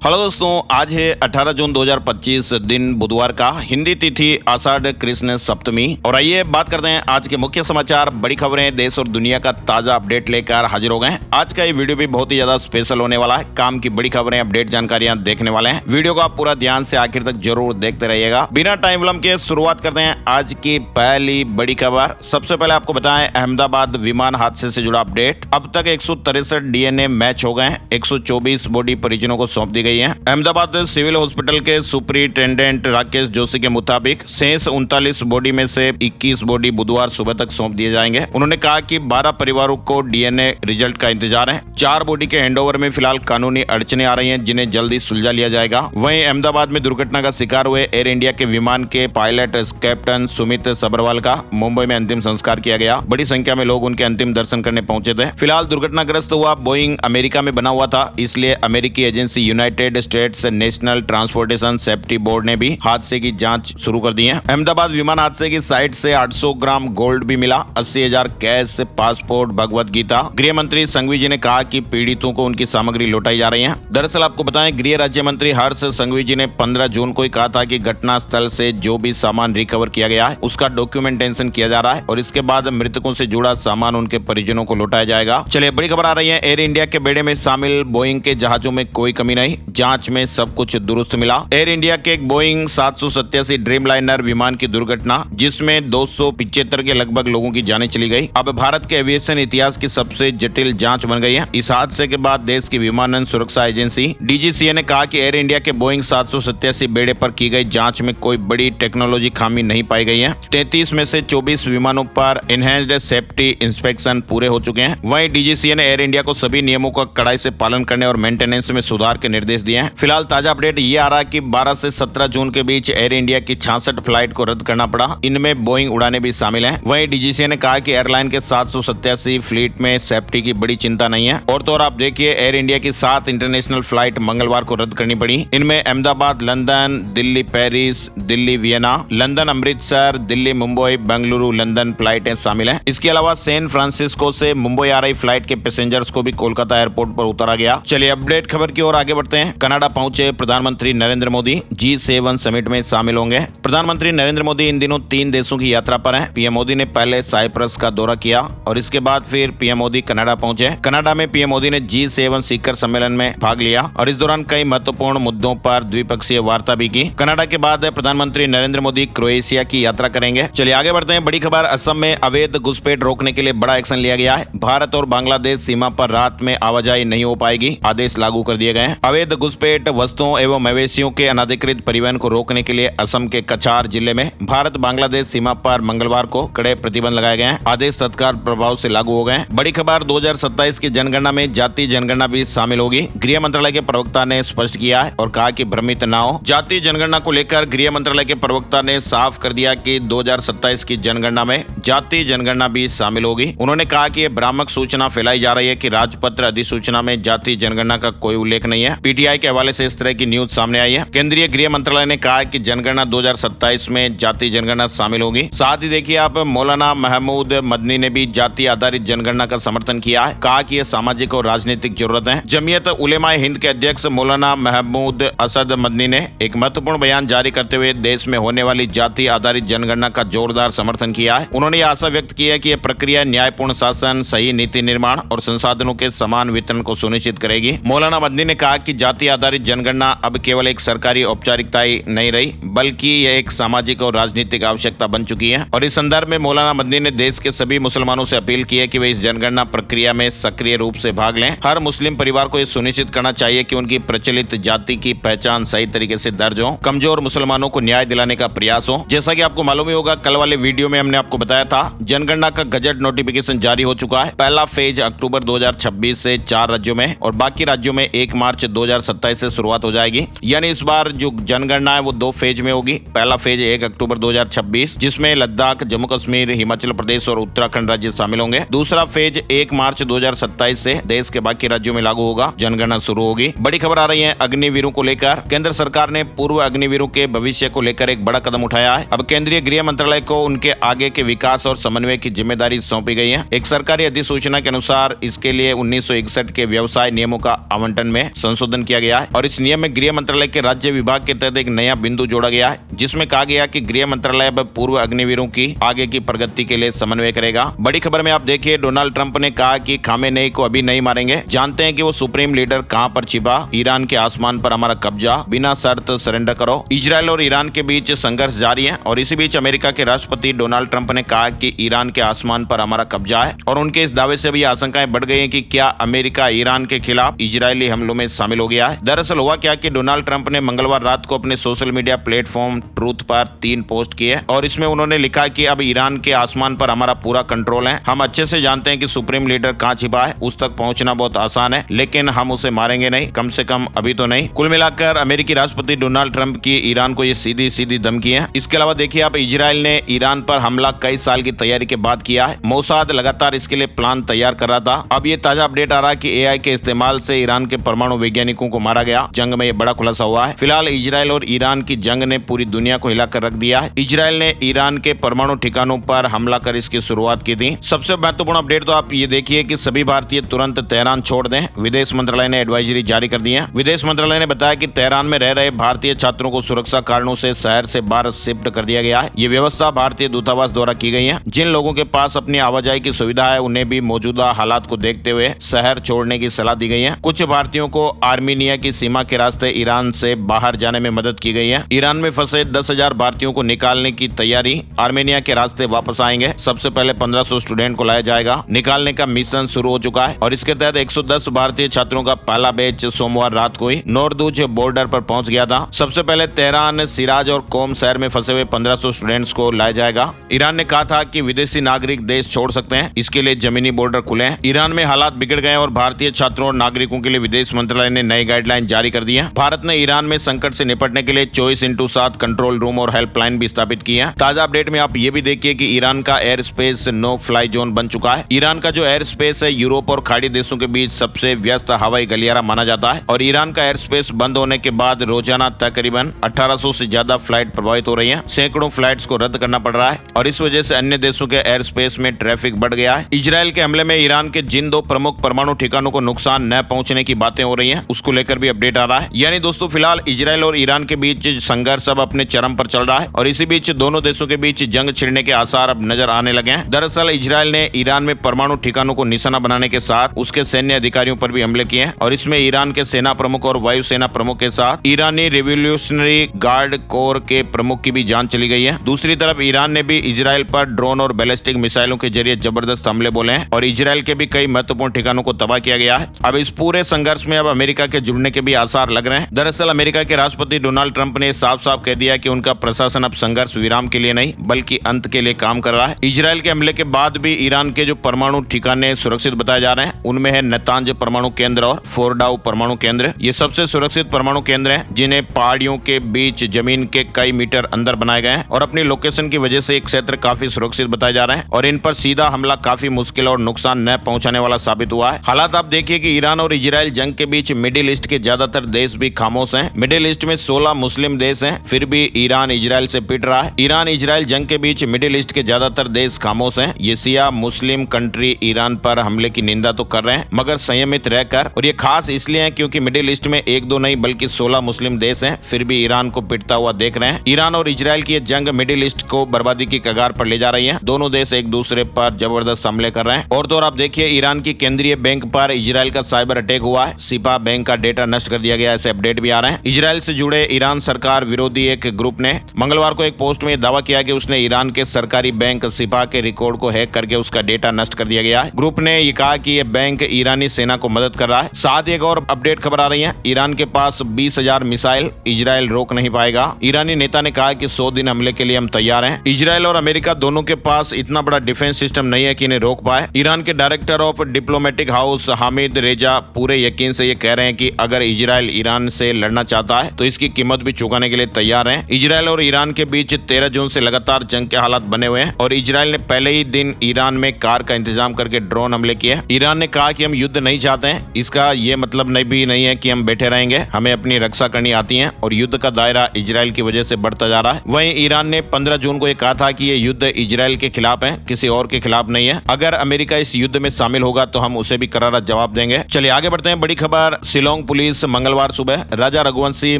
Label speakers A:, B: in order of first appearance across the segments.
A: Hello दोस्तों, आज है 18 जून 2025 दिन बुधवार का, हिंदी तिथि आषाढ़ कृष्ण सप्तमी। और आइए बात करते हैं आज के मुख्य समाचार, बड़ी खबरें, देश और दुनिया का ताजा अपडेट लेकर हाजिर हो गए हैं। आज का ये वीडियो भी बहुत ही ज्यादा स्पेशल होने वाला है। काम की बड़ी खबरें, अपडेट जानकारियां देखने वाले हैं। वीडियो को आप पूरा ध्यान से आखिर तक जरूर देखते रहिएगा। बिना टाइम विलंब के शुरुआत करते हैं आज की पहली बड़ी खबर। सबसे पहले आपको बताएं अहमदाबाद विमान हादसे से जुड़ा अपडेट। अब तक 163 डीएनए मैच हो गए हैं। 124 बॉडी परिजनों को सौंप दी गई है। अहमदाबाद सिविल हॉस्पिटल के सुपरिटेंडेंट राकेश जोशी के मुताबिक शेष 39 बॉडी में से 21 बॉडी बुधवार सुबह तक सौंप दिए जाएंगे। उन्होंने कहा कि 12 परिवारों को डीएनए रिजल्ट का इंतजार है। 4 बॉडी के हैंडओवर में फिलहाल कानूनी अड़चने आ रही हैं, जिन्हें जल्दी सुलझा लिया जाएगा। वहीं अहमदाबाद में दुर्घटना का शिकार हुए एयर इंडिया के विमान के पायलट कैप्टन सुमित सबरवाल का मुंबई में अंतिम संस्कार किया गया। बड़ी संख्या में लोग उनके अंतिम दर्शन करने पहुंचे थे। फिलहाल दुर्घटनाग्रस्त हुआ बोइंग अमेरिका में बना हुआ था, इसलिए अमेरिकी agency United states national transportation safety board ने भी हादसे की जांच शुरू कर दी है। अहमदाबाद विमान हादसे की साइट से 800 ग्राम गोल्ड भी मिला, 80,000 कैश, पासपोर्ट, भगवत गीता। गृह मंत्री संघवी जी ने कहा कि पीड़ितों को उनकी सामग्री लौटाई जा रही है। दरअसल आपको बताएं, गृह राज्य मंत्री हर्ष संघवी जी ने 15 जून को ही कहा था कि घटना स्थल से जो भी सामान रिकवर किया गया है उसका डॉक्यूमेंटेशन किया जा रहा है और इसके बाद मृतकों से जुड़ा सामान उनके परिजनों को लौटाया जाएगा। चलिए बड़ी खबर आ रही है, एयर इंडिया के बेड़े में शामिल बोइंग के जहाजों में कोई कमी नहीं, जांच में सब कुछ दुरुस्त मिला। एयर इंडिया के एक बोइंग 787 ड्रीमलाइनर विमान की दुर्घटना, जिसमें 275 के लगभग लोगों की जानें चली गई, अब भारत के एविएशन इतिहास की सबसे जटिल जांच बन गई है। इस हादसे के बाद देश की विमानन सुरक्षा एजेंसी डीजीसीए ने कहा कि एयर इंडिया के बोइंग 787 बेड़े पर की गई जांच में कोई बड़ी टेक्नोलॉजी खामी नहीं पाई गई है। 33 में से 24 विमानों पर एनहेंस्ड सेफ्टी इंस्पेक्शन पूरे हो चुके हैं। वहीं डीजीसीए ने एयर इंडिया को सभी नियमों का कड़ाई से पालन करने और मेंटेनेंस में सुधार के निर्देश दिए हैं। फिलहाल ताजा अपडेट ये आ रहा है कि 12 से 17 जून के बीच एयर इंडिया की 66 फ्लाइट को रद्द करना पड़ा। इनमें बोइंग उड़ानें भी शामिल हैं। वहीं डीजीसीए ने कहा कि एयरलाइन के 787 फ्लीट में सेफ्टी की बड़ी चिंता नहीं है। और तो और आप देखिए, एयर इंडिया की 7 इंटरनेशनल फ्लाइट मंगलवार को रद्द करनी पड़ी। इनमें Ahmedabad London, Delhi Paris, Delhi Vienna, London Amritsar, Delhi Mumbai, Bengaluru London फ्लाइटें शामिल हैं। इसके अलावा सैन फ्रांसिस्को से मुंबई आ रही फ्लाइट के पैसेंजर्स को भी कोलकाता एयरपोर्ट पर उतारा गया। चलिए अपडेट खबर की ओर आगे बढ़ते हैं। कनाडा पहुंचे प्रधानमंत्री नरेंद्र मोदी, G7 समिट में शामिल होंगे। प्रधानमंत्री नरेंद्र मोदी इन दिनों 3 देशों की यात्रा पर हैं। पीएम मोदी ने पहले साइप्रस का दौरा किया और इसके बाद फिर पीएम मोदी कनाडा पहुंचे। कनाडा में पीएम मोदी ने G7 शिखर सम्मेलन में भाग लिया और इस दौरान कई महत्वपूर्ण मुद्दों पर द्विपक्षीय वार्ता भी की। कनाडा के बाद प्रधानमंत्री नरेंद्र मोदी क्रोएशिया की यात्रा करेंगे। चलिए आगे बढ़ते हैं। बड़ी खबर, असम में अवैध घुसपैठ रोकने के लिए बड़ा एक्शन लिया गया है। भारत और बांग्लादेश सीमा पर रात में आवाजाही नहीं हो पाएगी, आदेश लागू कर दिए गए हैं। अवैध घुसपैठ, वस्तुओं एवं मवेशियों के अनाधिकृत परिवहन को रोकने के लिए असम के कछार जिले में भारत बांग्लादेश सीमा पर मंगलवार को कड़े प्रतिबंध लगाए गए हैं। आदेश तत्काल प्रभाव से लागू हो गए हैं। बड़ी खबर, 2027 की जनगणना में जाति जनगणना भी शामिल होगी। गृह मंत्रालय के प्रवक्ता ने स्पष्ट किया है और कहा कि भ्रमित न हो। जाति जनगणना को लेकर गृह मंत्रालय के प्रवक्ता ने साफ कर दिया कि 2027 की जनगणना में जाति जनगणना भी शामिल होगी। उन्होंने कहा कि यह भ्रामक सूचना फैलाई जा रही है कि राजपत्र अधिसूचना में जाति जनगणना का कोई उल्लेख नहीं है। पीटीआई के हवाले से इस तरह की न्यूज सामने आई है। केंद्रीय गृह मंत्रालय ने कहा कि जनगणना 2027 में जाति जनगणना शामिल होगी। साथ ही देखिए आप, मौलाना महमूद मदनी ने भी जाति आधारित जनगणना का समर्थन किया है, कहा कि यह सामाजिक और राजनीतिक जरूरत है। जमीयत उलेमा हिंद के अध्यक्ष मौलाना महमूद असद मदनी ने एक महत्वपूर्ण बयान जारी करते हुए देश में होने वाली जाति आधारित जनगणना का जोरदार समर्थन किया है। उन्होंने यह आशा व्यक्त की है कि यह प्रक्रिया न्यायपूर्ण शासन, सही नीति निर्माण और संसाधनों के समान वितरण को सुनिश्चित करेगी। मौलाना मदनी ने कहा कि जाति आधारित जनगणना अब केवल एक सरकारी औपचारिकता ही नहीं रही, बल्कि यह एक सामाजिक और राजनीतिक आवश्यकता बन चुकी है। और इस संदर्भ में मौलाना मदनी ने देश के सभी मुसलमानों से अपील की है कि वे इस जनगणना प्रक्रिया में सक्रिय रूप से भाग लें। हर मुस्लिम परिवार को यह सुनिश्चित करना चाहिए कि उनकी प्रचलित जाति की पहचान सही तरीके से दर्ज हो। कमजोर मुसलमानों को न्याय दिलाने का प्रयास हो। जैसा कि आपको मालूम ही होगा, कल वाले वीडियो में हमने आपको बताया था, जनगणना का गजट नोटिफिकेशन जारी हो चुका है। पहला फेज अक्टूबर 2026 से 4 राज्यों में और बाकी राज्यों में 1 मार्च 2027 से शुरुआत हो जाएगी। यानी इस बार जो जनगणना है वो 2 फेज में होगी। पहला फेज 1 अक्टूबर 2026, जिसमें लद्दाख, जम्मू कश्मीर, हिमाचल प्रदेश और उत्तराखंड राज्य शामिल होंगे। दूसरा फेज 1 मार्च 2027 से देश के बाकी राज्यों में लागू होगा, जनगणना शुरू होगी। बड़ी खबर आ रही है अग्निवीरों को लेकर। केंद्र सरकार ने पूर्व अग्निवीरों के भविष्य को लेकर एक बड़ा कदम उठाया है। अब केंद्रीय गृह मंत्रालय को उनके आगे के विकास और समन्वय की जिम्मेदारी सौंपी गई है। एक सरकारी अधिसूचना के अनुसार इसके लिए 1961 के व्यवसाय नियमों का आवंटन में संशोधन किया गया है और इस नियम में गृह मंत्रालय के राज्य विभाग के तहत एक नया बिंदु जोड़ा गया है, जिसमें कहा गया कि गृह मंत्रालय अब पूर्व अग्निवीरों की आगे की प्रगति के लिए समन्वय करेगा। बड़ी खबर में आप देखिए, डोनाल्ड ट्रंप ने कहा कि खामेनेई को अभी नहीं मारेंगे, जानते हैं कि वो सुप्रीम लीडर कहां पर छिपा। ईरान के आसमान पर हमारा कब्जा, बिना शर्त सरेंडर करो। इजरायल और ईरान के बीच संघर्ष जारी है और इसी बीच अमेरिका के राष्ट्रपति डोनाल्ड ट्रंप ने कहा कि ईरान के आसमान पर हमारा कब्जा है और उनके इस दावे से भी आशंकाएं बढ़ गई हैं कि क्या अमेरिका ईरान के खिलाफ इजरायली हमलों में शामिल हो गया है। दरअसल हुआ क्या कि डोनाल्ड ट्रंप ने मंगलवार रात को अपने सोशल मीडिया प्लेटफॉर्म ट्रूथ पर 3 पोस्ट किए और इसमें उन्होंने लिखा कि अब ईरान के आसमान पर हमारा पूरा कंट्रोल है। हम अच्छे से जानते हैं कि सुप्रीम लीडर कहां छिपा है, उस तक पहुंचना बहुत आसान है, लेकिन हम उसे मारेंगे नहीं, कम से कम अभी तो नहीं। कुल मिलाकर अमेरिकी राष्ट्रपति डोनाल्ड ट्रंप की ईरान को ये सीधी सीधी धमकी है। इसके अलावा देखिए आप, इजरायल ने ईरान पर हमला कई साल की तैयारी के बाद किया है। मोसाद लगातार इसके लिए प्लान तैयार कर रहा था। अब ये ताजा अपडेट आ रहा है कि एआई के इस्तेमाल से ईरान के परमाणु वैज्ञानिकों को मारा गया। जंग में ये बड़ा खुलासा हुआ है। फिलहाल इजरायल और ईरान की जंग ने पूरी दुनिया को हिलाकर रख दिया है। इजरायल ने ईरान के परमाणु ठिकानों पर हमला कर इसकी शुरुआत की थी। सबसे महत्वपूर्ण अपडेट तो आप ये देखिए कि सभी भारतीय तुरंत तेहरान छोड़ दें, विदेश मंत्रालय ने एडवाइजरी जारी कर दी है। विदेश मंत्रालय ने बताया कि तेहरान में रह रहे भारतीय छात्रों को सुरक्षा कारणों से शहर से बाहर शिफ्ट कर दिया गया है। ये व्यवस्था भारतीय दूतावास द्वारा की गई है। जिन लोगों के पास अपनी आवाजाही की सुविधा है, उन्हें भी मौजूदा हालात को देखते हुए शहर छोड़ने की सलाह दी गई है। कुछ भारतीयों को आर्मीनिया की सीमा के रास्ते ईरान से बाहर जाने में मदद की गई है। ईरान में फंसे 10,000 भारतीयों को निकालने की तैयारी, आर्मेनिया के रास्ते वापस आएंगे। सबसे पहले 1500 स्टूडेंट को लाया जाएगा। निकालने का मिशन शुरू हो चुका है और इसके तहत 110 भारतीय छात्रों का पहला बैच सोमवार रात को ही नोरदूज बॉर्डर पर पहुंच गया था। सबसे पहले तेहरान, सिराज और कोम शहर में फंसे हुए 1500 स्टूडेंट्स को लाया जाएगा। ईरान ने कहा था कि विदेशी नागरिक देश छोड़ सकते हैं, इसके लिए जमीनी बॉर्डर खुले हैं। ईरान में हालात बिगड़ गए और भारतीय छात्रों और नागरिकों के लिए विदेश मंत्रालय ने नई गाइडलाइन जारी कर दी है। भारत ने ईरान में संकट से निपटने के लिए 24/7 कंट्रोल रूम और हेल्पलाइन भी स्थापित की है। ताजा अपडेट में आप ये भी देखिए कि ईरान का air space no fly zone बन चुका है। ईरान का जो एयर स्पेस है, यूरोप और खाड़ी देशों के बीच सबसे व्यस्त हवाई गलियारा माना जाता है और ईरान का एयर स्पेस बंद होने के बाद रोजाना तकरीबन 1800 से ज्यादा फ्लाइट प्रभावित हो रही है। सैकड़ों फ्लाइट्स को रद्द करना पड़ रहा है और इस वजह से अन्य देशों के एयर स्पेस में ट्रैफिक बढ़ गया है। इजरायल के हमले में ईरान के जिन 2 प्रमुख परमाणु ठिकानों को नुकसान न पहुंचने की बातें हो रही हैं, उसको लेकर भी अपडेट आ रहा है। यानी दोस्तों, फिलहाल इजरायल और ईरान के बीच संघर्ष अब अपने चरम पर चल रहा है और इसी बीच दोनों देशों के बीच जंग छिड़ने के आसार अब नजर आने लगे हैं। दरअसल इजरायल ने ईरान में परमाणु ठिकानों को निशाना बनाने के साथ उसके सैन्य अधिकारियों पर भी हमले किए हैं और इसमें ईरान के सेना प्रमुख और वायुसेना प्रमुख के साथ ईरानी रिवोल्यूशनरी गार्ड कोर के प्रमुख की भी जान चली गई है। दूसरी तरफ ईरान ने भी इजरायल पर ड्रोन और बैलिस्टिक मिसाइलों के जरिए जबरदस्त हमले बोले हैं और इजरायल के भी कई महत्वपूर्ण ठिकानों को तबाह किया गया है। अब इस पूरे संघर्ष में अब अमेरिका के जुड़ने के भी आसार लग रहे हैं। दरअसल अमेरिका के राष्ट्रपति डोनाल्ड ट्रंप ने साफ साफ कह दिया कि उनका प्रशासन अब संघर्ष विराम के लिए नहीं बल्कि अंत के लिए काम कर रहा है। इजरायल के हमले के बाद भी ईरान के जो परमाणु ठिकाने सुरक्षित बताए जा रहे हैं, उनमें है नतांज परमाणु केंद्र और फोरडाउ परमाणु केंद्र। ये सबसे सुरक्षित परमाणु केंद्र हैं, जिन्हें पहाड़ियों के बीच जमीन के कई मीटर अंदर बनाए गए हैं और अपनी लोकेशन की वजह से एक क्षेत्र काफी सुरक्षित बताए जा रहे हैं और इन पर सीधा हमला काफी मुश्किल और नुकसान न पहुंचाने वाला साबित हुआ है। हालात आप देखिए कि ईरान और इजरायल जंग के बीच मिडिल ईस्ट के ज्यादातर देश भी खामोश हैं। मिडिल ईस्ट में 16 मुस्लिम देश हैं, फिर भी ईरान इजरायल से पिट रहा है। ईरान इजरायल जंग के बीच मिडिल ईस्ट के ज्यादातर देश खामोश हैं। ये शिया मुस्लिम कंट्री ईरान पर हमले की निंदा तो कर रहे हैं मगर संयमित रहकर, और ये खास इसलिए है क्योंकि मिडिल ईस्ट में 1-2 नहीं बल्कि 16 मुस्लिम देश हैं, फिर भी ईरान को पिटता हुआ देख रहे हैं। ईरान और इजरायल की जंग मिडिल ईस्ट को बर्बादी की कगार पर ले जा रही है। दोनों देश एक दूसरे पर जबरदस्त हमले कर रहे हैं। और तो और आप देखिए, ईरान की केंद्रीय बैंक पर इजरायल का साइबर अटैक हुआ है। सिपा बैंक का डेटा नष्ट कर दिया गया, ऐसे अपडेट भी आ रहे हैं। इजरायल से जुड़े ईरान सरकार विरोधी एक ग्रुप ने मंगलवार को एक पोस्ट में दावा किया कि उसने ईरान के सरकारी बैंक सिपा के रिकॉर्ड को हैक करके उसका डेटा नष्ट कर दिया गया है। ग्रुप ने ये कहा कि यह बैंक ईरानी सेना को मदद कर रहा है। साथ ही एक और अपडेट खबर आ रही है, ईरान के पास 20,000 मिसाइल, इजरायल रोक नहीं पाएगा। ईरानी नेता ने कहा कि 100 दिन हमले के लिए हम तैयार हैं। इजरायल और अमेरिका दोनों के पास इतना बड़ा डिफेंस सिस्टम नहीं है कि इन्हें रोक पाए। ईरान के director of diplomatic house Hamid रेजा पूरे यकीन से ये कह रहे हैं कि अगर इजरायल ईरान से लड़ना चाहता है तो इसकी कीमत भी चुकाने के लिए तैयार है। इजरायल और ईरान के बीच 13 जून से लगातार जंग के हालात बने हुए हैं और इजरायल ने पहले ही दिन ईरान में कार का इंतजाम करके ड्रोन हमले किए। ईरान ने कहा कि हम युद्ध नहीं चाहते हैं, इसका ये मतलब नहीं है कि हम बैठे रहेंगे, हमें अपनी रक्षा करनी आती है और युद्ध का दायरा इजरायल की वजह से बढ़ता जा रहा है। वहीं ईरान ने 15 जून को ये कहा था कि ये युद्ध इजरायल के खिलाफ है, किसी और के खिलाफ नहीं है। अगर अमेरिका इस युद्ध में शामिल होगा तो हम उसे भी करारा जवाब देंगे। चलिए आगे बढ़ते हैं। बड़ी खबर, शिलोंग शिलोंग पुलिस मंगलवार सुबह राजा रघुवंशी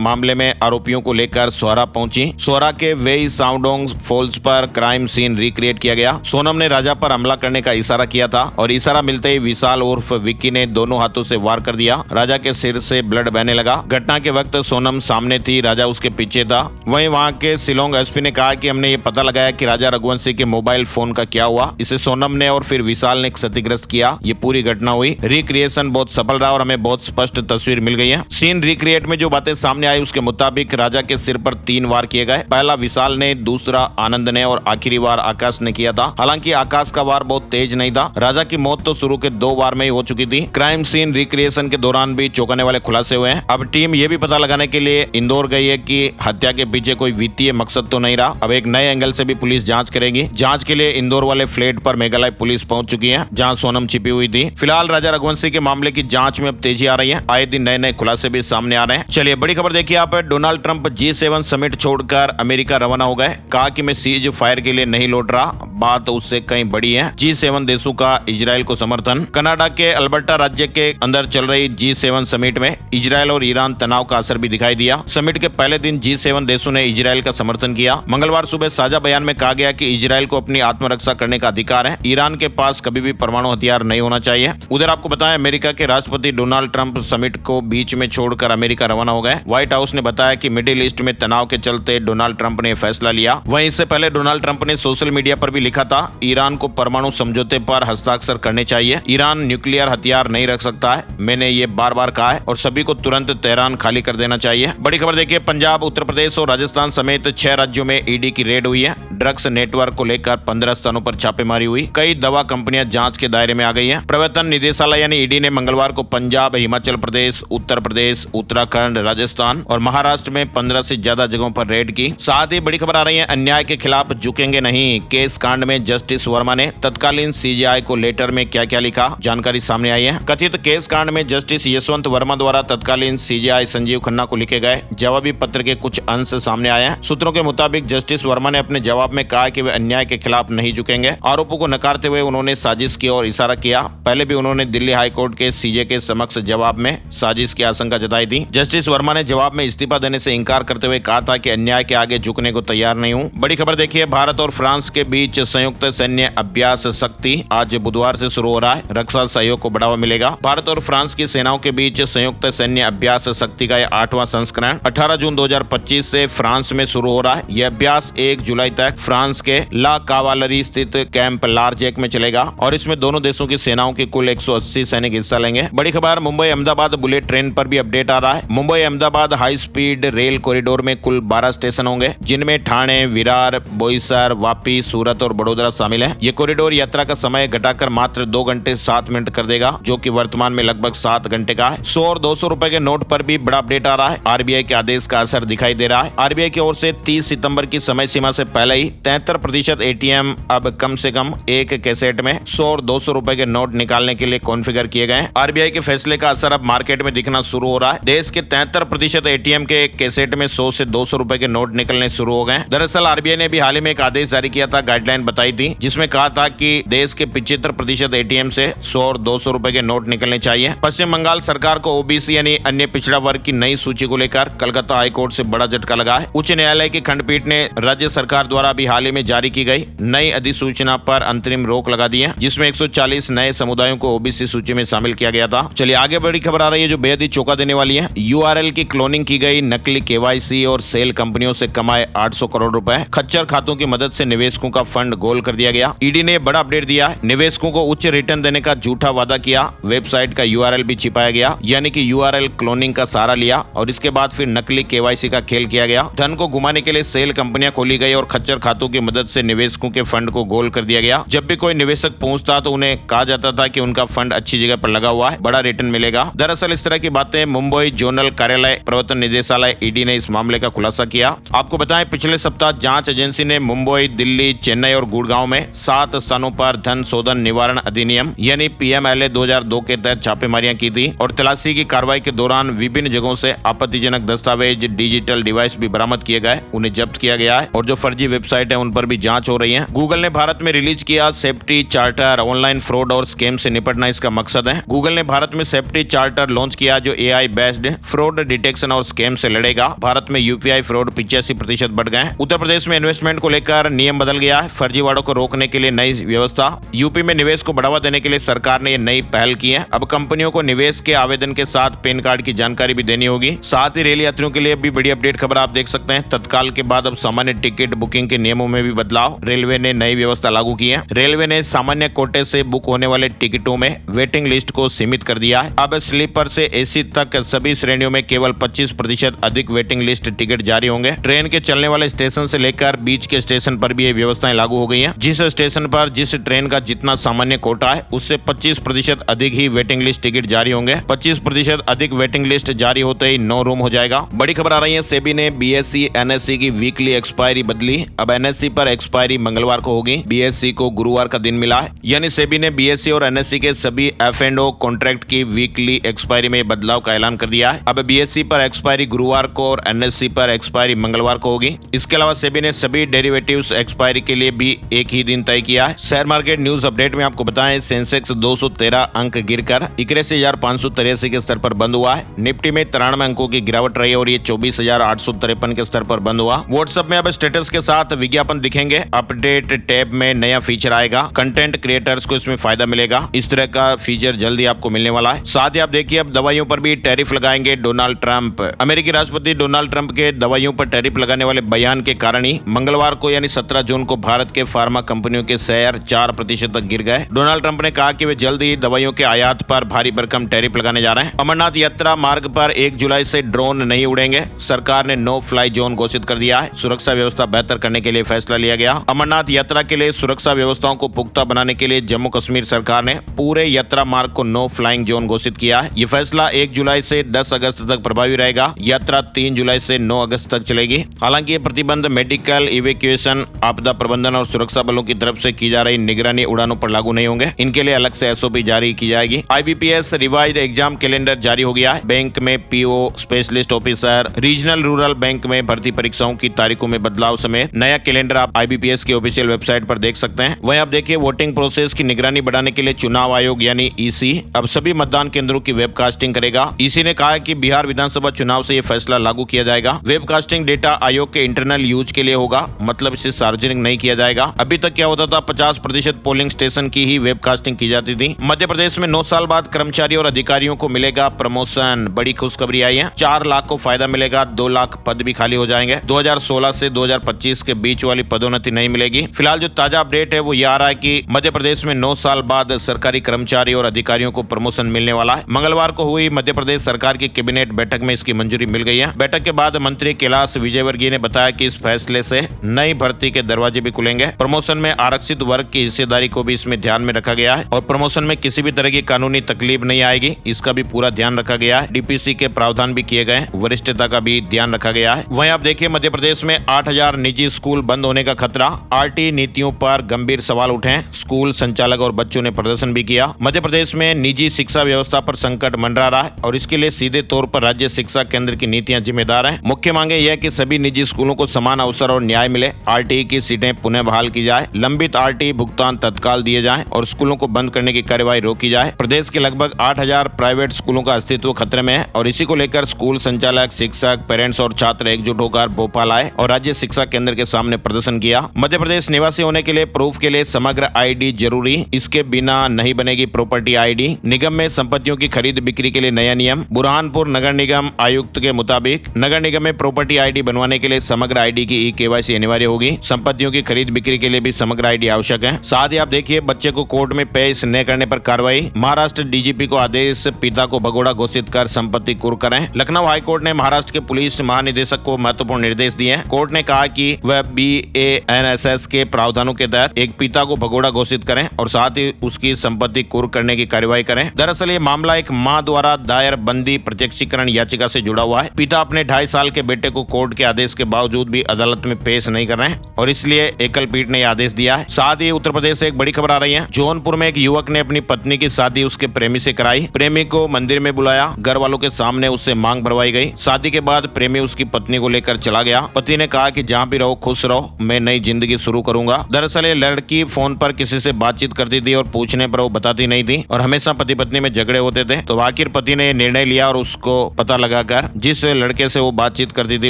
A: मामले में आरोपियों को लेकर सोहरा पहुंची। सोहरा के वेई साउडोंग फॉल्स पर क्राइम सीन रिक्रिएट किया गया। सोनम ने राजा पर हमला करने का इशारा किया था और इशारा मिलते ही विशाल उर्फ विक्की ने दोनों हाथों से वार कर दिया। राजा के सिर से ब्लड बहने लगा। घटना के वक्त सोनम सामने थी, राजा उसके पीछे था। वहीं वहां के शिलोंग एसपी ने कहा कि हमने ये पता लगाया कि राजा रघुवंशी के मोबाइल फोन का क्या हुआ। इसे सोनम ने और फिर विशाल ने क्षतिग्रस्त किया। ये पूरी घटना हुई। रिक्रिएशन बहुत सफल रहा और हमें बहुत स्पष्ट तस्वीर मिल गई है। सीन रिक्रिएट में जो बातें सामने आई उसके मुताबिक राजा के सिर पर 3 वार किए गए। पहला विशाल ने, दूसरा आनंद ने और आखिरी वार आकाश ने किया था। हालांकि आकाश का वार बहुत तेज नहीं था। राजा की मौत तो शुरू के 2 वार में ही हो चुकी थी। क्राइम सीन रिक्रिएशन के दौरान भी चौंकाने वाले खुलासे हुए हैं। अब टीम ये भी पता लगाने के लिए इंदौर गई है कि हत्या के पीछे कोई वित्तीय मकसद तो नहीं रहा। अब एक नए एंगल से भी पुलिस जांच करेगी। जांच के लिए इंदौर वाले फ्लैट पर मेघालय पुलिस पहुंच चुकी है, जहां सोनम छिपी हुई थी। फिलहाल राजा रघुवंशी के मामले की जांच में अब तेजी आ रही है। आए दिन नए नए खुलासे भी सामने आ रहे हैं। चलिए बड़ी खबर देखिए आप। डोनाल्ड ट्रंप G7 समिट छोड़कर अमेरिका रवाना हो गए। कहा कि मैं सीज फायर के लिए नहीं लौट रहा। बात उससे कहीं बड़ी है। G7 देशों का इजराइल को समर्थन। कनाडा के अल्बर्टा राज्य के अंदर चल रही G7 समिट में इजराइल और ईरान तनाव का असर भी दिखाई दिया। समिट के पहले दिन G7 देशों ने इजराइल का समर्थन किया। मंगलवार सुबह साझा बयान में कहा गया कि इजराइल को अपनी आत्मरक्षा करने का अधिकार है। ईरान के पास कभी भी परमाणु हथियार नहीं होना चाहिए। उधर आपको बताएं, अमेरिका के राष्ट्रपति डोनाल्ड ट्रंप समिट को बीच में छोड़कर अमेरिका रवाना हो गए। व्हाइट हाउस ने बताया कि मिडिल ईस्ट में तनाव के चलते डोनाल्ड ट्रंप ने फैसला लिया। वहीं इससे पहले डोनाल्ड ट्रंप ने सोशल मीडिया पर भी लिखा था, ईरान को परमाणु समझौते पर हस्ताक्षर करने चाहिए। ईरान न्यूक्लियर हथियार नहीं रख सकता है। मैंने ये बार बार कहा है और सभी को तुरंत तेहरान खाली कर देना चाहिए। बड़ी खबर देखिए, पंजाब, उत्तर प्रदेश और राजस्थान समेत 6 राज्यों में ईडी की रेड हुई है। ड्रग्स नेटवर्क को लेकर 15 स्थानों पर छापेमारी हुई। कई दवा कंपनियां जांच के दायरे में आ गई हैं। प्रवर्तन निदेशालय यानी ईडी ने मंगलवार को पंजाब, हिमाचल प्रदेश, उत्तर प्रदेश, उत्तराखंड, राजस्थान और महाराष्ट्र में 15 से ज्यादा जगहों पर रेड की। साथ ही बड़ी खबर आ रही है, अन्याय के खिलाफ झुकेंगे नहीं। केस कांड में जस्टिस वर्मा ने तत्कालीन सीजेआई को लेटर में क्या क्या लिखा, जानकारी सामने आई है। कथित केस कांड में जस्टिस यशवंत वर्मा द्वारा तत्कालीन सीजेआई संजीव खन्ना को लिखे गए जवाबी पत्र के कुछ अंश सामने आए हैं। सूत्रों के मुताबिक जस्टिस वर्मा ने अपने जवाब में कहा कि वे अन्याय के खिलाफ नहीं झुकेंगे। आरोपों को नकारते हुए उन्होंने साजिश की और इशारा किया। पहले भी उन्होंने दिल्ली हाईकोर्ट के सीजे के समक्ष जवाब में साजिश की आशंका जताई थी। जस्टिस वर्मा ने जवाब में इस्तीफा देने से इंकार करते हुए कहा था कि अन्याय के आगे झुकने को तैयार नहीं हूं। बड़ी खबर देखिए, भारत और फ्रांस के बीच संयुक्त सैन्य अभ्यास शक्ति आज बुधवार से शुरू हो रहा है। रक्षा सहयोग को बढ़ावा मिलेगा। भारत और फ्रांस की सेनाओं के बीच संयुक्त सैन्य अभ्यास शक्ति का 8वां संस्करण 18 जून 2025 से फ्रांस में शुरू हो रहा है। यह अभ्यास 1 जुलाई तक फ्रांस के ला कावालरी स्थित कैंप लार्जेक में चलेगा और इसमें दोनों देशों की सेनाओं के कुल 180 सैनिक हिस्सा लेंगे। बड़ी खबर, मुंबई अहमदाबाद बुलेट ट्रेन पर भी अपडेट आ रहा है। Mumbai Ahmedabad high speed rail corridor में कुल 12 स्टेशन होंगे, जिनमें ठाणे, विरार, बोईसर, वापी, सूरत और बड़ोदरा शामिल है। ये कॉरिडोर यात्रा का समय घटाकर मात्र 2 घंटे 7 मिनट कर देगा, जो कि वर्तमान में लगभग 7 घंटे का है। 100 और 200 रुपए के नोट पर भी बड़ा अपडेट आ रहा है। आरबीआई के आदेश का असर दिखाई दे रहा है। आरबीआई की ओर से 30 सितंबर की समय सीमा से पहले ही 73% एटीएम अब कम से कम एक कैसेट में 100 और 200 रुपए के नोट निकालने के लिए कॉन्फ़िगर किए गए हैं। आरबीआई के फैसले का असर अब मार्केट में दिखना शुरू हो रहा है। देश के 73% एटीएम के एक कैसेट में 100 से 200 रुपए के नोट निकलने शुरू हो गए। दरअसल आरबीआई ने भी हाल ही में एक आदेश जारी किया था, गाइडलाइन बताई थी, जिसमें कहा था कि देश के 75% एटीएम से 100 और 200 रुपए के नोट निकलने चाहिए। पश्चिम बंगाल सरकार को ओबीसी यानी अन्य पिछड़ा वर्ग की नई सूची को लेकर कलकत्ता हाईकोर्ट से बड़ा झटका लगा है। उच्च न्यायालय की खंडपीठ ने राज्य सरकार द्वारा भी हाल ही में जारी की गई नई अधिसूचना पर अंतरिम रोक लगा दी है, जिसमें 140 नए समुदायों को ओबीसी सूची में शामिल किया गया था। चलिए आगे बड़ी खबर आ रही है जो बेहद ही चौंका देने वाली है। यूआरएल की क्लोनिंग की गई, नकली केवाईसी और सेल कंपनियों से कमाए 800 करोड़ रुपए। खच्चर खातों की मदद से निवेशकों का फंड गोल कर दिया गया। ईडी ने बड़ा अपडेट दिया है। निवेशकों को उच्च रिटर्न देने का झूठा वादा किया। वेबसाइट का यूआरएल भी छिपाया गया, यानी कि यूआरएल क्लोनिंग का सहारा लिया और इसके बाद फिर नकली केवाईसी का खेल किया गया। धन को घुमाने के लिए सेल कंपनियां खोली गई और खच्चर खातों की मदद से निवेशकों के फंड को गोल कर दिया गया। जब भी कोई निवेशक पहुंचता तो उन्हें कहा जाता था कि उनका फंड अच्छी जगह पर लगा हुआ है, बड़ा रिटर्न मिलेगा। दरअसल इस तरह की बातें मुंबई जोनल कार्यालय प्रवर्तन निदेशालय ईडी ने इस मामले का खुलासा किया। आपको बताएं, पिछले सप्ताह जांच एजेंसी ने मुंबई, दिल्ली, चेन्नई और गुड़गांव में 7 स्थानों पर धन शोधन निवारण अधिनियम यानी पीएमएलए 2002 के तहत छापेमारियां की थी और तलाशी की कार्रवाई के दौरान विभिन्न जगहों से आपत्तिजनक दस्तावेज, डिजिटल डिवाइस भी बरामद किए गए, उन्हें जब्त किया गया है और जो फर्जी वेबसाइट वेबसाइट है उन पर भी जांच हो रही है। गूगल ने भारत में रिलीज किया सेफ्टी चार्टर, ऑनलाइन फ्रॉड और स्कैम से निपटना इसका मकसद है। गूगल ने भारत में सेफ्टी चार्टर लॉन्च किया जो AI बेस्ड फ्रॉड डिटेक्शन और स्कैम से लड़ेगा। भारत में UPI फ्रॉड 85% बढ़ गए। उत्तर प्रदेश में इन्वेस्टमेंट को लेकर नियम बदल गया है, फर्जीवाड़ों को रोकने के लिए नई व्यवस्था। यूपी में निवेश को बढ़ावा देने के लिए सरकार ने ये नई पहल की है। अब कंपनियों को निवेश के आवेदन के साथ पैन कार्ड की जानकारी भी देनी होगी। साथ ही रेल यात्रियों के लिए भी बड़ी अपडेट खबर आप देख सकते हैं। तत्काल के बाद अब सामान्य टिकट बुकिंग के नियमों में भी बदलाव। रेलवे ने नई व्यवस्था लागू की है। रेलवे ने सामान्य कोटे से बुक होने वाले टिकटों में वेटिंग लिस्ट को सीमित कर दिया है। अब स्लीपर से AC तक सभी श्रेणियों में केवल 25% अधिक वेटिंग लिस्ट टिकट जारी होंगे। ट्रेन के चलने वाले स्टेशन से लेकर बीच के स्टेशन पर भी ये व्यवस्थाएं लागू हो गई हैं। जिस स्टेशन पर जिस ट्रेन का जितना सामान्य कोटा है उससे 25% अधिक ही वेटिंग लिस्ट टिकट जारी होंगे। 25% अधिक वेटिंग लिस्ट जारी होते ही 9 रूम हो जाएगा। बड़ी खबर आ रही है, सेबी ने BSE NSE की वीकली एक्सपायरी बदली। अब NSE पर एक्सपायरी मंगलवार को होगी, BSE को गुरुवार का दिन मिला है। यानी सेबी ने BSE और NSE के सभी F&O कॉन्ट्रैक्ट की वीकली एक्सपायरी में बदलाव का ऐलान कर दिया है। अब BSE पर एक्सपायरी गुरुवार को और NSE पर एक्सपायरी मंगलवार को होगी। इसके अलावा सेबी ने सभी डेरिवेटिव्स एक्सपायरी के लिए भी एक ही दिन तय किया है। शेयर मार्केट न्यूज अपडेट में आपको बताएं, सेंसेक्स 213 अंक गिरकर 81,583 के स्तर पर बंद हुआ है। निफ्टी में 93 अंकों की गिरावट रही और ये 24,853 के स्तर पर बंद हुआ। व्हाट्सएप में अब स्टेटस के साथ विज्ञापन दिखेंगे। अपडेट टैब में नया फीचर आएगा, कंटेंट क्रिएटर्स को इसमें फायदा मिलेगा। इस तरह का फीचर जल्दी आपको मिलने वाला है। साथ ही आप देखिए अब दवाइयों पर भी टैरिफ लगाएंगे डोनाल्ड ट्रंप। अमेरिकी राष्ट्रपति डोनाल्ड ट्रंप के दवाइयों पर टैरिफ लगाने वाले बयान के कारण ही मंगलवार को यानी 17 जून को भारत के फार्मा कंपनियों के शेयर 4% तक गिर गए। डोनाल्ड ट्रंप ने कहा कि वे जल्द ही दवाइयों के आयात पर भारी भरकम टैरिफ लगाने जा रहे हैं। अमरनाथ यात्रा मार्ग पर 1 जुलाई से ड्रोन नहीं उड़ेंगे। सरकार ने नो फ्लाई जोन घोषित कर दिया है। सुरक्षा व्यवस्था बेहतर करने के लिए फैसला लिया गया। अमरनाथ यात्रा के लिए सुरक्षा व्यवस्थाओं को पुख्ता बनाने के लिए जम्मू कश्मीर सरकार ने पूरे यात्रा मार्ग को नो फ्लाइंग जोन घोषित किया है। ये फैसला 1 जुलाई से 10 अगस्त तक प्रभावी रहेगा। यात्रा 3 जुलाई से 9 अगस्त तक चलेगी। हालांकि ये प्रतिबंध मेडिकल, इवैक्यूएशन, आपदा प्रबंधन और सुरक्षा बलों की तरफ से की जा रही निगरानी उड़ानों पर लागू नहीं होंगे। इनके लिए अलग से SOP जारी की जाएगी। IBPS रिवाइज्ड एग्जाम कैलेंडर जारी हो गया है। बैंक में PO, specialist officer, regional rural bank में भर्ती परीक्षाओं की तारीखों में बदलाव समेत नया कैलेंडर आप IBPS की ऑफिशियल वेबसाइट पर देख सकते हैं। वहीं आप देखिए वोटिंग प्रोसेस की निगरानी बढ़ाने के लिए चुनाव आयोग यानी EC अब सभी मतदान केंद्रों की वेबकास्टिंग करेगा। EC ने कहा है कि बिहार विधानसभा चुनाव से यह फैसला लागू किया जाएगा। वेबकास्टिंग डेटा आयोग के इंटरनल यूज के लिए होगा, मतलब इसे सार्वजनिक नहीं किया जाएगा। अभी तक क्या होता था, 50% पोलिंग स्टेशन की ही वेबकास्टिंग की जाती थी। मध्य प्रदेश में 9 साल बाद कर्मचारी और अधिकारियों को मिलेगा प्रमोशन। बड़ी खुशखबरी आई है। 4 लाख को फायदा मिलेगा, 2 लाख पद भी खाली हो जाएंगे। 2016 से 2025 के बीच वाली पदोन्नति नहीं मिलेगी। फिलहाल जो ताजा अपडेट है वो ये आ रहा है कि मध्य प्रदेश में 9 साल बाद सरकारी कर्मचारी और अधिकारियों को प्रमोशन मिलने वाला है। मंगलवार को हुई मध्य प्रदेश सरकार की कैबिनेट बैठक में इसकी मंजूरी मिल गई है। बैठक के बाद मंत्री कैलाश विजयवर्गीय ने बताया कि इस फैसले से नई भर्ती के दरवाजे भी खुलेंगे। प्रमोशन में आरक्षित वर्ग की हिस्सेदारी को भी इसमें ध्यान में रखा गया है और प्रमोशन में किसी भी तरह की कानूनी तकलीफ नहीं आएगी, इसका भी पूरा ध्यान रखा गया है। DPC के प्रावधान भी किए गए, वरिष्ठता का भी ध्यान रखा गया है। वहीं आप देखिए मध्य प्रदेश में 8,000 निजी स्कूल बंद होने का खतरा। RT नीतियों पर गंभीर सवाल उठे। स्कूल संचालक और बच्चों ने प्रदर्शन भी किया। मध्य प्रदेश में निजी शिक्षा व्यवस्था पर संकट मंडरा रहा है और इसके लिए सीधे तौर पर राज्य शिक्षा केंद्र की नीतियां जिम्मेदार हैं। मुख्य मांगे यह कि सभी निजी स्कूलों को समान अवसर और न्याय मिले। RTE की सीटें पुनः बहाल की जाए, लंबित RTE भुगतान तत्काल दिए जाएं और स्कूलों को बंद करने की कार्यवाही रोकी जाए। प्रदेश के लगभग 8,000 प्राइवेट स्कूलों का अस्तित्व खतरे में है और इसी को लेकर स्कूल संचालक, शिक्षक, पेरेंट्स और छात्र एकजुट होकर भोपाल आए और राज्य शिक्षा केंद्र के सामने प्रदर्शन किया। मध्य प्रदेश निवासी होने के लिए प्रूफ के लिए समग्र ID जरूरी, इसके बिना नहीं बनेगी प्रॉपर्टी ID। निगम में संपत्तियों की खरीद बिक्री के लिए नया नियम। बुरहानपुर नगर निगम आयुक्त के मुताबिक नगर निगम में प्रॉपर्टी ID बनवाने के लिए समग्र ID की KYC अनिवार्य होगी। संपत्तियों की खरीद बिक्री के लिए भी समग्र ID आवश्यक है। साथ ही आप देखिए बच्चे को कोर्ट में पेश न करने पर कार्रवाई। महाराष्ट्र DGP को आदेश, पिता को भगोड़ा घोषित कर संपत्ति कुर्क करें। लखनऊ हाईकोर्ट ने महाराष्ट्र के पुलिस महानिदेशक को महत्वपूर्ण निर्देश दिए। कोर्ट ने कहा कि वह BANSS के प्रावधानों के तहत एक पिता को भगोड़ा घोषित करें और साथ ही उसकी संपत्ति कुर्क करने की कार्यवाही करें। दरअसल ये मामला एक मां द्वारा दायर बंदी प्रत्यक्षीकरण याचिका से जुड़ा हुआ है। पिता अपने 2.5 साल के बेटे को कोर्ट के आदेश के बावजूद भी अदालत में पेश नहीं कर रहे हैं और इसलिए एकल पीठ ने आदेश दिया है। साथ ही उत्तर प्रदेश से एक बड़ी खबर आ रही है। जौनपुर में एक युवक ने अपनी पत्नी की शादी उसके प्रेमी से कराई। प्रेमी को मंदिर में बुलाया, घर वालों के सामने उससे मांग भरवाई गई। शादी के बाद प्रेमी उसकी पत्नी को लेकर चला गया। पति ने कहा कि जहाँ भी रहो खुश खुश रहो, मैं नई जिंदगी शुरू करूंगा। दरअसल ये लड़की फोन पर किसी से बातचीत करती थी और पूछने पर वो बताती नहीं थी और हमेशा पति पत्नी में झगड़े होते थे। तो आखिर पति ने निर्णय लिया और उसको पता लगाकर जिस लड़के से वो बातचीत करती थी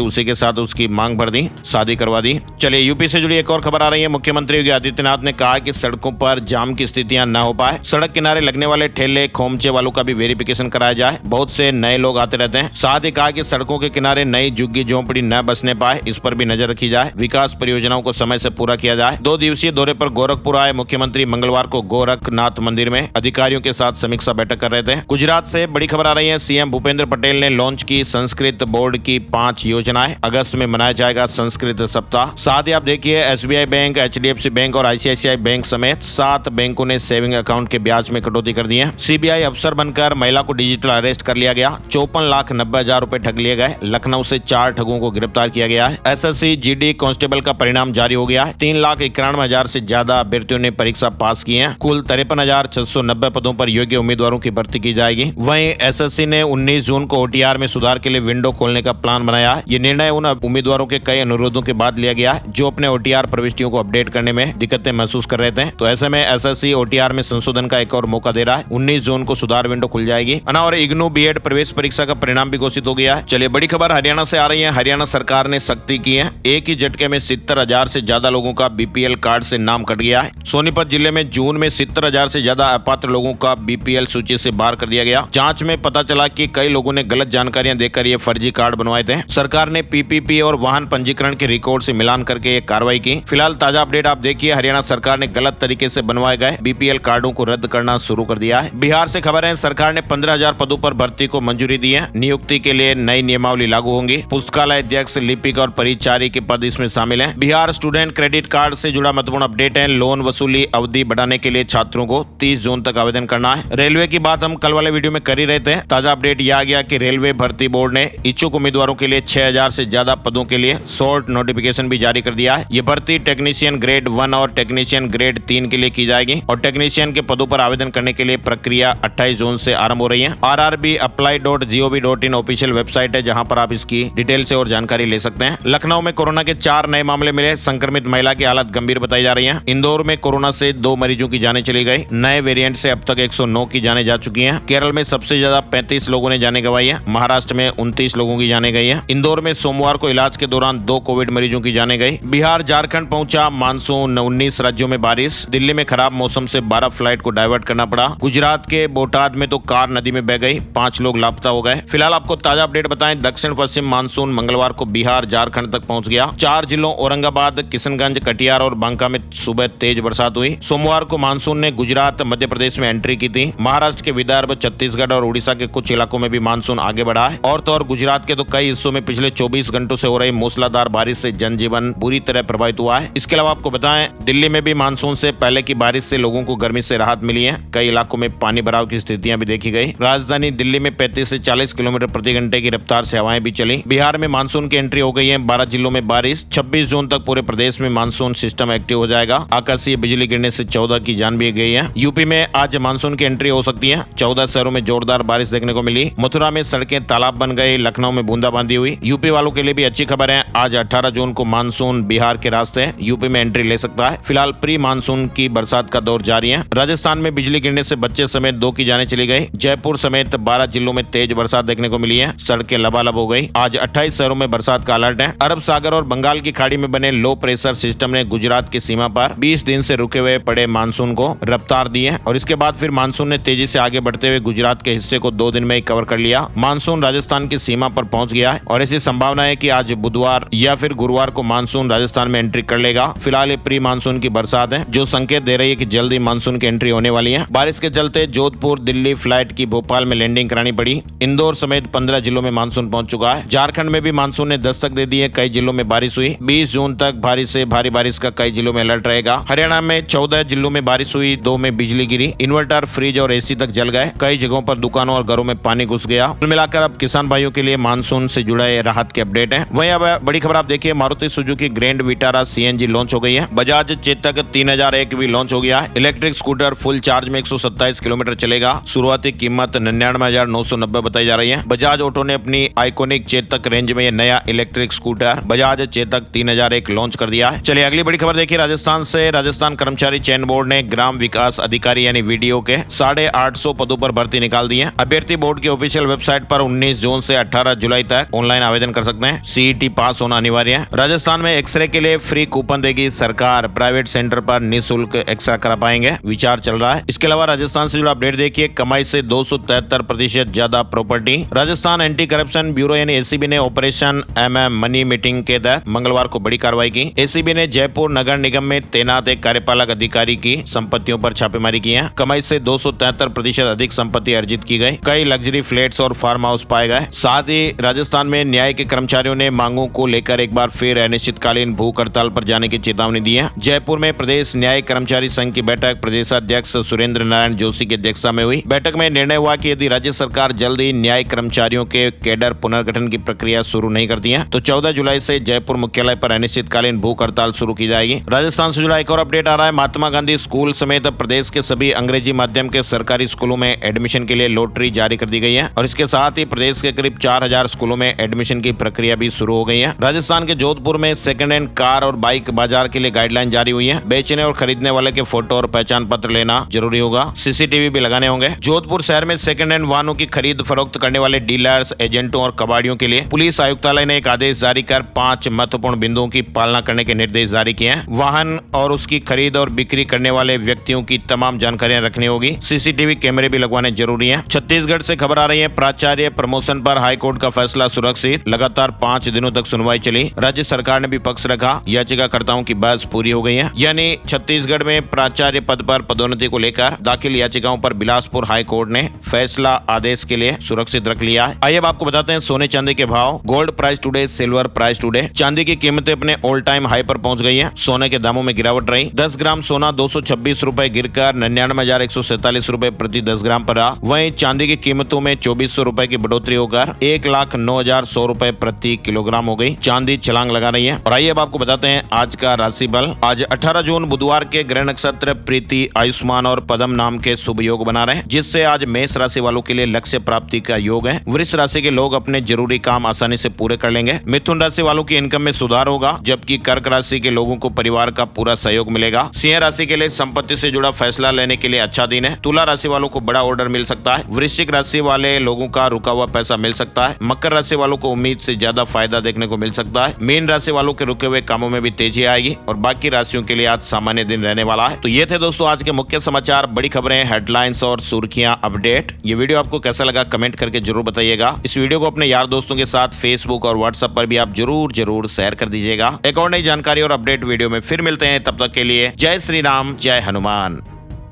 A: उसी के साथ उसकी मांग भर दी, शादी करवा दी। चलिए यूपी से जुड़ी एक और खबर आ रही है। मुख्यमंत्री योगी आदित्यनाथ ने कहा कि सड़कों पर जाम की स्थितियां न हो पाए, सड़क किनारे लगने वाले ठेले खोमचे वालों का भी वेरिफिकेशन कराया जाए। बहुत से नए लोग आते रहते हैं। साथ ही कहा कि सड़कों के किनारे नई झुग्गी झोंपड़ी न बसने पाए, इस पर भी नजर रखी जाए। विकास परियोजनाओं को समय से पूरा किया जाए। 2 दिवसीय दौरे पर गोरखपुर आए मुख्यमंत्री मंगलवार को गोरखनाथ मंदिर में अधिकारियों के साथ समीक्षा बैठक कर रहे थे। गुजरात से बड़ी खबर आ रही है। सीएम भूपेंद्र पटेल ने लॉन्च की संस्कृत बोर्ड की 5 योजनाएं। अगस्त में मनाया जाएगा संस्कृत सप्ताह। साथ ही आप देखिए एसबीआई बैंक, एचडीएफसी बैंक और आईसीआईसीआई बैंक समेत 7 बैंकों ने सेविंग अकाउंट के ब्याज में कटौती कर दी है। सीबीआई अफसर बनकर महिला को डिजिटल अरेस्ट कर लिया गया। 54,90,000 रुपए ठग लिए गए। लखनऊ से 4 ठगों को गिरफ्तार किया गया है। एसएससी जीडी कांस्टेबल का परिणाम जारी हो गया है। 3,91,000 से ज्यादा अभ्यर्थियों ने परीक्षा पास की है। कुल 53,690 पदों पर योग्य उम्मीदवारों की भर्ती की जाएगी। वहीं एसएससी ने 19 जून को ओटीआर में सुधार के लिए विंडो खोलने का प्लान बनाया है। ये निर्णय उन उम्मीदवारों के कई अनुरोधों के बाद लिया गया है जो अपने ओटीआर प्रविष्टियों को अपडेट करने में दिक्कतें महसूस कर रहे थे। तो ऐसे में एसएससी ओटीआर में संशोधन का एक और मौका दे रहा है। 19 जून को सुधार विंडो खुल जाएगी। और इग्नू बीएड प्रवेश परीक्षा का परिणाम भी घोषित हो गया है। चलिए बड़ी खबर हरियाणा से आ रही है। हरियाणा सरकार ने सख्ती की है। एक ही झटके में 70,000 से ज्यादा लोगों का बीपीएल कार्ड से नाम कट गया है। सोनीपत जिले में जून में 70,000 से ज्यादा अपात्र लोगों का बीपीएल सूची से बाहर कर दिया गया। जांच में पता चला कि कई लोगों ने गलत जानकारियां देकर ये फर्जी कार्ड बनवाए थे। सरकार ने पीपीपी और वाहन पंजीकरण के रिकॉर्ड से मिलान करके ये कार्रवाई की। फिलहाल ताजा अपडेट आप देखिए। हरियाणा सरकार ने गलत तरीके से बनवाए गए बीपीएल कार्डों को रद्द करना शुरू कर दिया है। बिहार से खबर है। सरकार ने 15,000 पदों पर भर्ती को मंजूरी दी है। नियुक्ति के लिए नई नियमावली लागू होंगी। पुस्तकालय अध्यक्ष, लिपिक और परिचारी के पद इसमें शामिल हैं। बिहार स्टूडेंट क्रेडिट कार्ड से जुड़ा महत्वपूर्ण अपडेट है। लोन वसूली अवधि बढ़ाने के लिए छात्रों को 30 जून तक आवेदन करना है। रेलवे की बात हम कल वाले वीडियो में कर ही रहे थे। ताजा अपडेट यह आ गया कि रेलवे भर्ती बोर्ड ने इच्छुक उम्मीदवारों के लिए 6,000 से ज्यादा पदों के लिए शॉर्ट नोटिफिकेशन भी जारी कर दिया है। ये भर्ती टेक्नीशियन ग्रेड 1 और टेक्नीशियन ग्रेड 3 के लिए की जाएगी और टेक्नीशियन के पदों पर आवेदन करने के लिए प्रक्रिया 28 जून से आरंभ हो रही है। rrbapply.gov.in ऑफिशियल वेबसाइट है जहां पर आप इसकी डिटेल से और जानकारी ले सकते हैं। लखनऊ में कोरोना के 4 नए मामले मिले। संक्रमित महिला की हालत गंभीर बताई जा रही है। इंदौर में कोरोना से 2 मरीजों की जानें चली गई। नए वेरिएंट से अब तक 109 की जानें जा चुकी हैं। केरल में सबसे ज्यादा 35 लोगों ने जानें गंवाई है। महाराष्ट्र में 29 लोगों की जानें गई है। इंदौर में सोमवार को इलाज के दौरान 2 कोविड मरीजों की जानें गई। बिहार झारखंड पहुंचा मानसून। 19 राज्यों में बारिश। दिल्ली में खराब मौसम से 12 फ्लाइट को डाइवर्ट करना पड़ा। गुजरात के बोटाद में तो कार नदी में बह गई। 5 लोग लापता हो गए। फिलहाल आपको ताजा अपडेट बताएं। दक्षिण पश्चिम मानसून मंगलवार को बिहार झारखंड तक पहुंच गया। 4 जिलों औरंगाबाद, किशनगंज, कटिहार और बांका में सुबह तेज बरसात हुई। सोमवार को मानसून ने गुजरात, मध्य प्रदेश में एंट्री की थी। महाराष्ट्र के विदर्भ, छत्तीसगढ़ और उड़ीसा के कुछ इलाकों में भी मानसून आगे बढ़ा है। और तो और गुजरात के तो कई हिस्सों में पिछले 24 घंटों से हो रही मूसलाधार बारिश से जनजीवन बुरी तरह प्रभावित हुआ है। इसके अलावा आपको बताएं दिल्ली में भी मानसून से पहले की बारिश से लोगों को गर्मी से राहत मिली है। कई इलाकों में पानी भराव की स्थितियां भी देखी गई। राजधानी दिल्ली में 35 से 40 किलोमीटर प्रति घंटे की रफ्तार से हवाएं भी चली। बिहार में मानसून की एंट्री हो गई है। 12 जिलों में बारिश। 26 जून तक पूरे प्रदेश में मानसून सिस्टम एक्टिव हो जाएगा। आकाशीय बिजली गिरने से 14 की जान भी गई है। यूपी में आज मानसून की एंट्री हो सकती है। 14 शहरों में जोरदार बारिश देखने को मिली। मथुरा में सड़कें तालाब बन गई। लखनऊ में बूंदाबांदी हुई। यूपी वालों के लिए भी अच्छी खबर है। आज 18 जून को मानसून बिहार के रास्ते यूपी में एंट्री ले सकता है। फिलहाल प्री मानसून की बरसात का दौर जारी है। राजस्थान में बिजली गिरने से बच्चे समेत 2 की जानें चली गई। जयपुर समेत 12 जिलों में तेज बरसात देखने को मिली है। सड़कें लबालब हो गई। आज 28 शहरों में बरसात का अलर्ट है। अरब सागर और बंगाल की खाड़ी में बने लो प्रेशर सिस्टम ने गुजरात की सीमा पर 20 दिन से रुके हुए पड़े मानसून को रफ्तार दी है और इसके बाद फिर मानसून ने तेजी से आगे बढ़ते हुए गुजरात के हिस्से को 2 दिन में ही कवर कर लिया। मानसून राजस्थान की सीमा पर पहुंच गया है और ऐसी संभावना है कि आज बुधवार या फिर गुरुवार को मानसून राजस्थान में एंट्री कर लेगा। फिलहाल ये प्री मानसून की बरसात है जो संकेत दे रही है कि जल्दी मानसून की एंट्री होने वाली है। बारिश के चलते जोधपुर दिल्ली फ्लाइट की भोपाल में लैंडिंग करानी पड़ी। इंदौर समेत 15 जिलों में मानसून पहुंच चुका है। झारखंड में भी मानसून ने दस्तक दे दी है। कई जिलों में बारिश हुई। 20 जून तक भारी से भारी बारिश का कई जिलों में अलर्ट रहेगा। हरियाणा में 14 जिलों में बारिश हुई। 2 में बिजली गिरी। इन्वर्टर, फ्रिज और एसी तक जल गए। कई जगहों पर दुकानों और घरों में पानी घुस गया। कुल मिलाकर अब किसान भाइयों के लिए मानसून से जुड़े राहत के अपडेट है। वहीं अब बड़ी खबर आप देखिए। Maruti Suzuki grand Vitara CNG launch हो गई है। बजाज चेतक 3001 भी लॉन्च हो गया है। इलेक्ट्रिक स्कूटर फुल चार्ज में 127 किलोमीटर चलेगा। शुरुआती कीमत 99,990 बताई जा रही है। बजाज ऑटो ने अपनी आइकॉनिक चेतक रेंज में यह नया electric scooter Bajaj Chetak 3001 launch कर दिया है। चलिए अगली बड़ी खबर देखिए राजस्थान से। राजस्थान कर्मचारी चयन बोर्ड ने ग्राम विकास अधिकारी यानी वीडीओ के 850 पदों पर भर्ती निकाल दी है। अभ्यर्थी बोर्ड की ऑफिशियल वेबसाइट पर 19 जून से 18 जुलाई तक ऑनलाइन आवेदन कर सकते हैं। सीईटी पास होना अनिवार्य है। राजस्थान में एक्सरे के लिए फ्री कूपन देगी सरकार। प्राइवेट सेंटर पर निःशुल्क एक्सरे करा पाएंगे, विचार चल रहा है। इसके अलावा राजस्थान से जुड़ा अपडेट देखिए। कमाई से 273% ज्यादा property. Rajasthan anti corruption bureau यानी एसीबी ने ऑपरेशन MM मनी मीटिंग के तहत मंगलवार को बड़ी कार्रवाई की। एसीबी ने जयपुर नगर निगम में तैनात एक कार्यपालक अधिकारी की संपत्तियों पर छापेमारी की है। कमाई से 273% अधिक संपत्ति अर्जित की गई। कई लग्जरी फ्लैट्स और फार्म हाउस पाए गए। साथ ही राजस्थान में न्याय के कर्मचारियों ने मांगों को लेकर एक बार फिर अनिश्चितकालीन भूख हड़ताल पर जाने की चेतावनी दी है। जयपुर में प्रदेश न्याय कर्मचारी संघ की बैठक प्रदेशाध्यक्ष सुरेंद्र नारायण जोशी की अध्यक्षता में हुई। बैठक में निर्णय हुआ कि यदि राज्य सरकार जल्द ही न्याय कर्मचारियों के कैडर पुनर्गठन की प्रक्रिया शुरू नहीं करती है तो 14 जुलाई से जयपुर मुख्यालय पर अनिश्चितकालीन भूख हड़ताल शुरू की जाएगी। राजस्थान से जुड़ा एक और अपडेट आ रहा है। महात्मा गांधी स्कूल समेत प्रदेश के सभी अंग्रेजी माध्यम के सरकारी स्कूलों में एडमिशन के लिए लॉटरी जारी कर दी गई है और इसके साथ ही प्रदेश के करीब 4000 स्कूलों में एडमिशन की प्रक्रिया भी शुरू हो गई है। राजस्थान के जोधपुर में सेकंड हैंड कार और बाइक बाजार के लिए गाइडलाइन जारी हुई है। बेचने और खरीदने वाले के फोटो और पहचान पत्र लेना जरूरी होगा। सीसीटीवी भी लगाने होंगे। जोधपुर शहर में सेकंड हैंड वाहनों की खरीद फरोख्त करने वाले डीलर्स, एजेंटों और कबाड़ियों के लिए पुलिस आयुक्तालय ने एक आदेश जारी कर 5 महत्वपूर्ण बिंदुओं की पालना करने के निर्देश जारी किए हैं। वाहन और उसकी खरीद और बिक्री करने वाले व्यक्तियों की तमाम जानकारियां रखनी होगी। सीसीटीवी कैमरे भी लगवाने जरूरी हैं। छत्तीसगढ़ से खबर आ रही है। प्राचार्य प्रमोशन पर हाईकोर्ट का फैसला सुरक्षित। लगातार 5 दिनों तक सुनवाई चली। राज्य सरकार ने भी पक्ष रखा। याचिकाकर्ताओं की बहस पूरी हो गई है। यानी छत्तीसगढ़ में प्राचार्य पद पर पदोन्नति को लेकर दाखिल याचिकाओं पर बिलासपुर हाईकोर्ट ने फैसला आदेश के लिए सुरक्षित रख लिया है। आइए अब आपको बताते हैं सोने चांदी के भाव। Gold price today, silver price today. चांदी की कीमतें अपने ऑल टाइम हाई पर पहुंच गई है। सोने के दामों में गिरावट रही। 10 ग्राम सोना 226 रुपए गिरकर 99,147 रुपए प्रति 10 ग्राम पर रहा। वहीं चांदी की कीमतों में 2400 रुपए की बढ़ोतरी होकर 1,09,100 रुपए प्रति किलोग्राम हो गई। चांदी छलांग लगा रही है। और आइए अब आपको बताते हैं आज का राशि बल। आज 18 जून बुधवार के ग्रह नक्षत्र प्रीति, आयुष्मान और पदम नाम के शुभ योग बना रहे हैं, जिससे आज मेष राशि वालों के लिए लक्ष्य प्राप्ति का योग है। वृष राशि के लोग अपने जरूरी काम आसानी से पूरे कर लेंगे। मिथुन राशि वालों की इनकम में सुधार होगा, जबकि कर्क राशि के लोगों को परिवार का पूरा सहयोग मिलेगा। सिंह राशि के लिए संपत्ति से जुड़ा फैसला लेने के लिए अच्छा दिन है। तुला राशि वालों को बड़ा ऑर्डर मिल सकता है। वृश्चिक राशि वाले लोगों का रुका हुआ पैसा मिल सकता है। मकर राशि वालों को उम्मीद से ज्यादा फायदा देखने को मिल सकता है। मीन राशि वालों के रुके हुए कामों में भी तेजी आएगी और बाकी राशियों के लिए आज सामान्य दिन रहने वाला है। तो ये थे दोस्तों आज के मुख्य समाचार, बड़ी खबरें, हेडलाइंस और सुर्खियां, अपडेट। ये वीडियो आपको कैसा लगा कमेंट करके जरूर बताइएगा। इस वीडियो को अपने यार दोस्तों के साथ फेसबुक और व्हाट्सएप पर भी आप जरूर शेयर कर दीजिएगा। एक और नई जानकारी और अपडेट वीडियो में फिर मिलते हैं। तब तक के लिए जय श्री राम, जय हनुमान।